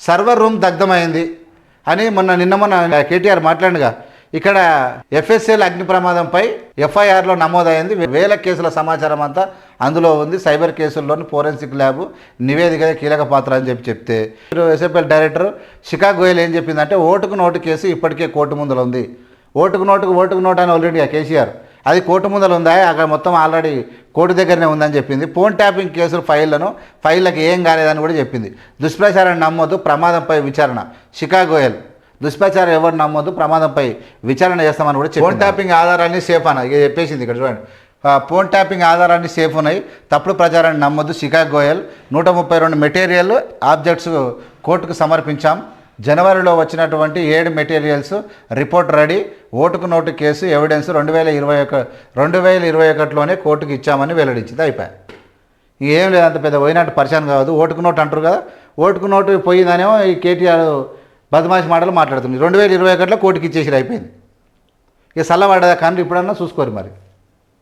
Server room దగ్ధమైంది అని నిన్న కేటీఆర్ మాట్లాడినగా. ఇక్కడ ఎఫ్ఎస్ఎల్ అగ్ని ప్రమాదంపై ఎఫ్ఐఆర్లో నమోదైంది. వేల కేసుల సమాచారం అంతా అందులో ఉంది. సైబర్ కేసుల్లోని ఫోరెన్సిక్ ల్యాబ్ నివేదిక కీలక పాత్ర అని చెప్తే ఎస్ఎఫ్ఎల్ డైరెక్టర్ శిఖా గోయల్ ఏం చెప్పిందంటే ఓటుకు నోటు కేసు ఇప్పటికే కోర్టు ముందర ఉంది. ఓటుకు నోటు అని ఆల్రెడీ కేసీఆర్ అది కోర్టు ముందర ఉందా, అక్కడ మొత్తం ఆల్రెడీ కోర్టు దగ్గరనే ఉందని చెప్పింది. ఫోన్ ట్యాపింగ్ కేసులు ఫైళ్ళకి ఏం కాలేదని కూడా చెప్పింది. దుష్ప్రచారం నమ్మొద్దు, ప్రమాదంపై విచారణ. శిఖా గోయల్ దుష్ప్రచారం ఎవరు నమ్మొద్దు, ప్రమాదంపై విచారణ చేస్తామని కూడా ఫోన్ ట్యాపింగ్ ఆధారాన్ని సేఫ్ అన్న ఇక చెప్పేసింది. ఇక్కడ చూడండి, ఫోన్ ట్యాపింగ్ ఆధారాన్ని సేఫ్ ఉన్నాయి, తప్పుడు ప్రచారాన్ని నమ్మొద్దు. శిఖా గోయల్ 132 మెటీరియల్ ఆబ్జెక్ట్స్ కోర్టుకు సమర్పించాం. జనవరిలో వచ్చినటువంటి 7 మెటీరియల్స్ రిపోర్ట్ రెడీ. ఓటుకు నోటు కేసు ఎవిడెన్స్ 2021లోనే కోర్టుకు ఇచ్చామని వెల్లడించింది. అయిపోయాయి. ఏం లేదు, అంత పెద్ద పోయినట్టు పరిచయం కావద్దు. ఓటుకు నోటు అంటారు కదా, ఓటుకు నోటు పోయిందనేమో ఈ కేటీఆర్ బదమాషి మాటలు మాట్లాడుతుంది. 2021లో కోర్టుకి ఇచ్చేసి అయిపోయింది. ఇక చల్లబడ్డదా కానీ ఇప్పుడన్నా చూసుకోరు మరి.